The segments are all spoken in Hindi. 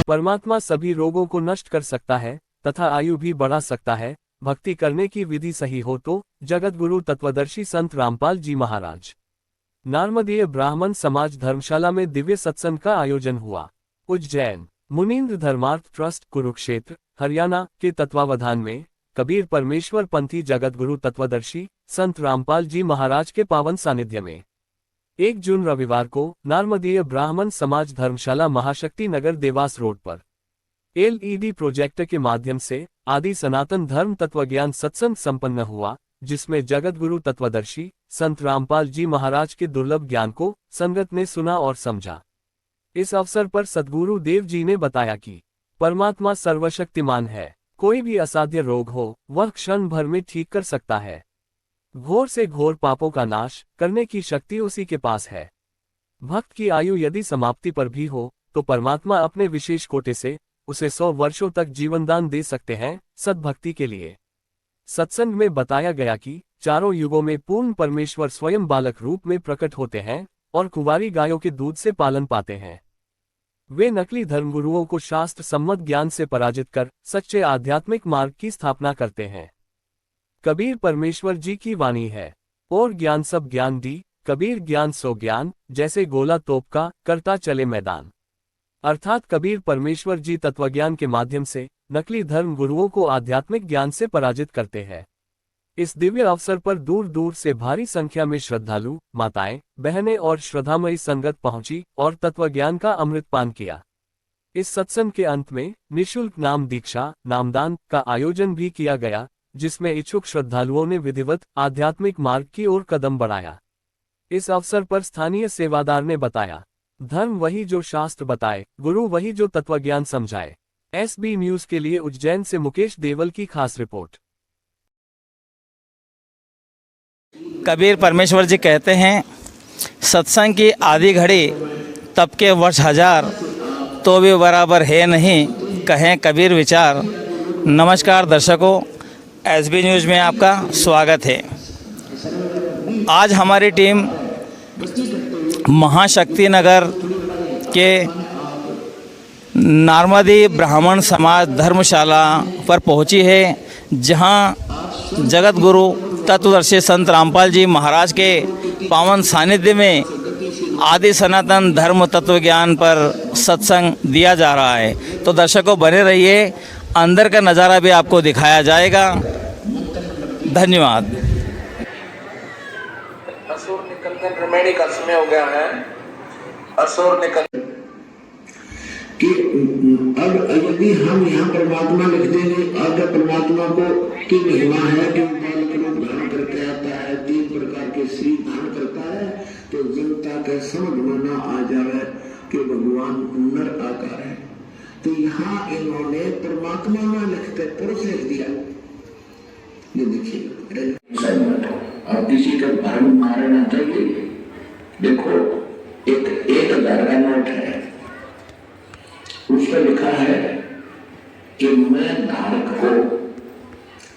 परमात्मा सभी रोगों को नष्ट कर सकता है तथा आयु भी बढ़ा सकता है। भक्ति करने की विधि सही हो तो जगत गुरु तत्वदर्शी संत रामपाल जी महाराज। नार्मदीय ब्राह्मण समाज धर्मशाला में दिव्य सत्संग का आयोजन हुआ। उज्जैन मुनीन्द्र धर्मार्थ ट्रस्ट कुरुक्षेत्र हरियाणा के तत्वावधान में कबीर परमेश्वर पंथी जगत गुरु तत्वदर्शी संत रामपाल जी महाराज के पावन सानिध्य में 1 जून रविवार को नार्मदीय ब्राह्मण समाज धर्मशाला महाशक्ति नगर देवास रोड पर LED प्रोजेक्टर के माध्यम से आदि सनातन धर्म तत्वज्ञान सत्संग संपन्न हुआ, जिसमें जगत गुरु तत्वदर्शी संत रामपाल जी महाराज के दुर्लभ ज्ञान को संगत ने सुना और समझा। इस अवसर पर सद्गुरु देव जी ने बताया कि परमात्मा सर्वशक्तिमान है, कोई भी असाध्य रोग हो वह क्षण भर में ठीक कर सकता है। घोर से घोर पापों का नाश करने की शक्ति उसी के पास है। भक्त की आयु यदि समाप्ति पर भी हो तो परमात्मा अपने विशेष कोटे से उसे 100 वर्षों तक जीवनदान दे सकते हैं सद्भक्ति के लिए। सत्संग में बताया गया कि चारों युगों में पूर्ण परमेश्वर स्वयं बालक रूप में प्रकट होते हैं और कुंवारी गायों के दूध से पालन पाते हैं। वे नकली धर्मगुरुओं को शास्त्र सम्मत ज्ञान से पराजित कर सच्चे आध्यात्मिक मार्ग की स्थापना करते हैं। कबीर परमेश्वर जी की वाणी है, और ज्ञान सब ज्ञान दी, कबीर ज्ञान सो ज्ञान, जैसे गोला तोप का करता चले मैदान। अर्थात कबीर परमेश्वर जी तत्वज्ञान के माध्यम से नकली धर्म गुरुओं को आध्यात्मिक ज्ञान से पराजित करते हैं। इस दिव्य अवसर पर दूर दूर से भारी संख्या में श्रद्धालु, माताएं, बहनें और श्रद्धामयी संगत पहुंची और तत्वज्ञान का अमृत पान किया। इस सत्संग के अंत में निःशुल्क नाम दीक्षा नामदान का आयोजन भी किया गया, जिसमें इच्छुक श्रद्धालुओं ने विधिवत आध्यात्मिक मार्ग की ओर कदम बढ़ाया। इस अवसर पर स्थानीय सेवादार ने बताया, धर्म वही जो शास्त्र बताए, गुरु वही जो तत्वज्ञान समझाए। SB न्यूज के लिए उज्जैन से मुकेश देवल की खास रिपोर्ट। कबीर परमेश्वर जी कहते हैं, सत्संग की आधी घड़ी तब के वर्ष 1000 तो भी बराबर है नहीं, कहें कबीर विचार। नमस्कार दर्शकों, SB न्यूज़ में आपका स्वागत है। आज हमारी टीम महाशक्ति नगर के नार्मदी ब्राह्मण समाज धर्मशाला पर पहुंची है, जहां जगत गुरु तत्वदर्शी संत रामपाल जी महाराज के पावन सानिध्य में आदि सनातन धर्म तत्व ज्ञान पर सत्संग दिया जा रहा है। तो दर्शकों बने रहिए, अंदर का नज़ारा भी आपको दिखाया जाएगा। धन्यवाद। असुर निकलकर रेमेडी का समय हो गया है। असुर निकल कि अब यदि हम यहाँ परमात्मा लिख देंगे, अगर परमात्मा को की महिमा है कि बालक रूप धारण करके आता है, 3 प्रकार के श्री धारण करता है, तो जनता के समझ में न आ जाए कि भगवान नर आकार है। तो यहाँ इन्होंने परमात्मा में लिखते पुरुष लिख दिया। ये देखिए, अब किसी का भ्रम मारना चाहिए। देखो, एक 1000 का नोट है, उस पर लिखा है कि मैं धारक को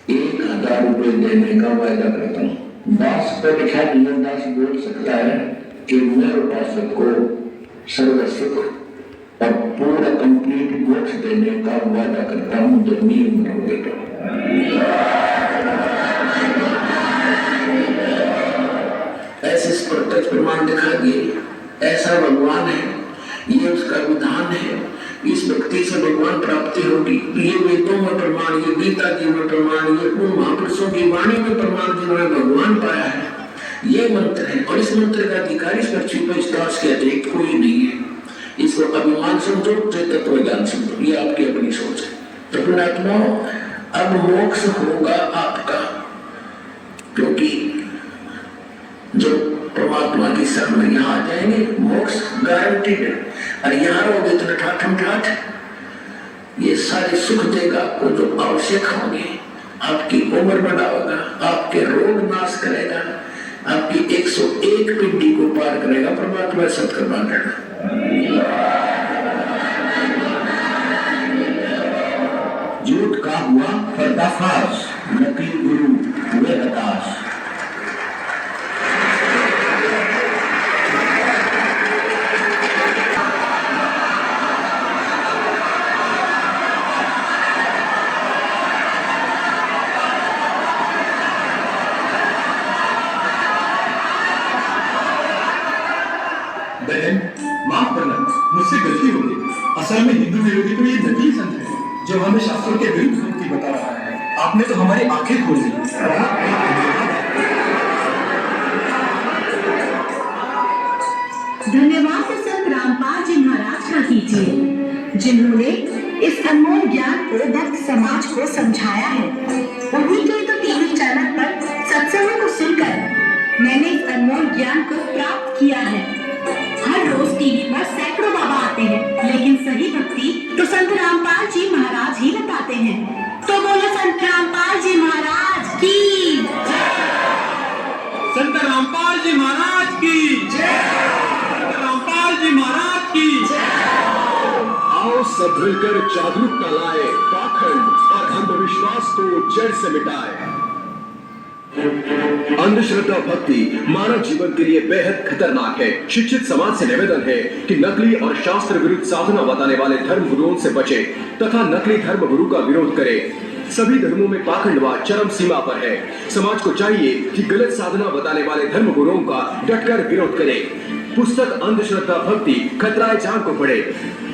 1000 रुपए देने का वायदा करता हूँ। दास पर लिखा है, दास बोल सकता है कि मैं उपासक को सर्व सुख और पूरा कंप्लीट मोक्ष देने का वादा करता हूँ, जब नियम करोगे तो। ऐसे प्रत्यक्ष प्रमाण दिखा दिए, ऐसा भगवान है, ये उसका विधान है, इस व्यक्ति से भगवान प्राप्ति होगी। ये वेदों में प्रमाण, ये गीता जी में प्रमाण, ये उन महापुरुषों की वाणी में प्रमाण जिन्होंने भगवान पाया है। ये मंत्र है, और इस मंत्र का अधिकारी इस पृथ्वी पर इस दास के अतिरिक्त कोई नहीं है। इसको अभिमान समझो, तत्व ज्ञान समझो, ये आपकी अपनी सोच है। तो पुणात्मा, अब मोक्ष होगा आपका, क्योंकि जो परमात्मा की शरण में यहाँ आ जाएंगे, मोक्ष गारंटीड है। और यहाँ रहोगे तो ठाठ ये सारे सुख देगा आपको जो आवश्यक होंगे। आपकी उम्र बढ़ाएगा, आपके रोग नाश करेगा, आपकी 101 पिंडी को पार करेगा। परमात्मा सत्कर्मा करना। झूठ का हुआ पर्दाफाश, नकली गुरु हुए हताश। बहन माफ करना, मुझसे गलती हो गई। असल में हिंदू विरोधी तो ये नकली संत है जो हमें शास्त्रों के विरुद्ध भक्ति बता रहा है। आपने तो हमारी आंखें खोल दी। धन्यवाद संत रामपाल जी महाराज का कीजिए, जिन्होंने इस अनमोल ज्ञान को भक्त समाज को समझाया है। उन्हीं के तो टीवी चैनल पर सत्संग को सुनकर मैंने इस अनमोल ज्ञान को प्राप्त किया है। हर रोज टीवी पर सैकड़ों बाबा आते हैं, लेकिन सही भक्ति तो संत रामपाल जी महाराज ही बताते हैं। तो बोलो संत रामपाल जी महाराज की जय। संत रामपाल जी महाराज की जय। संत रामपाल जी महाराज की आओ सब मिलकर जागरूकता लाए, पाखंड और अंधविश्वास को जड़ से मिटाए। अंधश्रद्धा भक्ति मानव जीवन के लिए बेहद खतरनाक है। शिक्षित समाज से निवेदन है कि नकली और शास्त्र विरुद्ध साधना बताने वाले धर्म गुरुओं से बचे तथा नकली धर्म गुरु का विरोध करे। सभी धर्मों में पाखंडवाद चरम सीमा पर है। समाज को चाहिए कि गलत साधना बताने वाले धर्म गुरुओं का डटकर विरोध करे। पुस्तक अंधश्रद्धा भक्ति खतराए जान को पढ़े।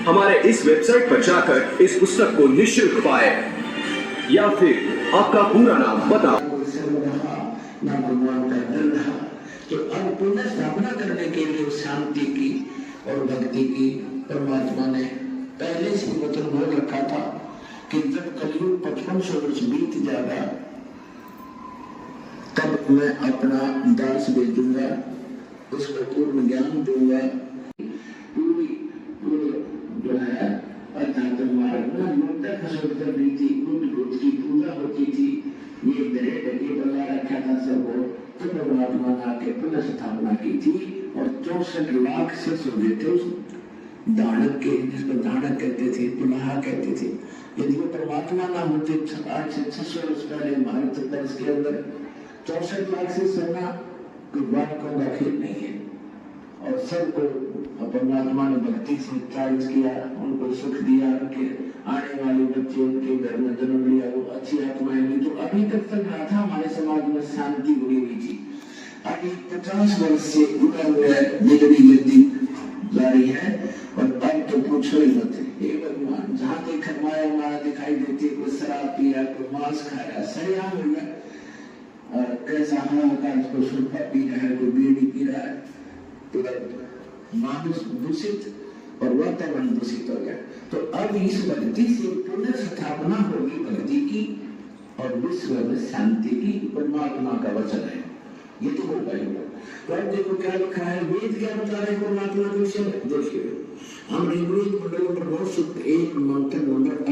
हमारे इस वेबसाइट पर जाकर इस पुस्तक को निःशुल्क पाए या फिर आपका पूरा नाम बताओ। ना भगवान का डर रहा। तो अब पुनः स्थापना करने के लिए शांति की और भक्ति की परमात्मा ने पहले से वचन बोल रखा था कि जब कलयुग 5500 वर्ष बीत जाएगा तब मैं अपना दास भेजूंगा, उसको पूर्ण ज्ञान दूंगा। पूरी जो है अध्यात्म मार्ग में मुक्ता खसोट कर दी थी, भूत की पूजा होती थी, ये दरे ढके बना रखा था सबको। तो परमात्मा ने आके पुनः स्थापना की थी और 64 लाख से सोते थे उस दानक के, जिसको दानक कहते थे, पुनः कहते थे। यदि वो परमात्मा ना होते 8 से 600 वर्ष पहले भारत वर्ष के अंदर 64 लाख से सोना कोई बालकों का खेल नहीं है। और सबको परमात्मा ने भक्ति से चार्ज किया, उनको सुख दिया, उनके आने वाले बच्चे उनके घर में जन्म लिया, वो अच्छी आत्माएं हुई। तो अभी तक चल रहा था हमारे समाज में शांति बनी हुई थी। अभी 50 वर्ष से उड़ा हुआ बिगड़ी गिरती जा रही है और अब तो पूछो ही मत। हे भगवान, जहाँ देखा माया माया दिखाई देती, कोई शराब पिया, कोई मांस खाया, सरेआम हो गया और कैसा हाहाकार, कोई सुल्फा पी रहा है, कोई बीड़ी पी रहा है। तो मानुष दूषित और वातावरण दूषित हो गया। तो अब इस भक्ति से पुनः स्थापना होगी भक्ति की और विश्व में शांति की। परमात्मा का वचन है, ये तो होगा ही होगा। तो अब देखो क्या लिखा है, वेद क्या बता रहे हैं परमात्मा के विषय में। देखिए हम ऋग्वेद मंडल नंबर 2 एक मंत्र नंबर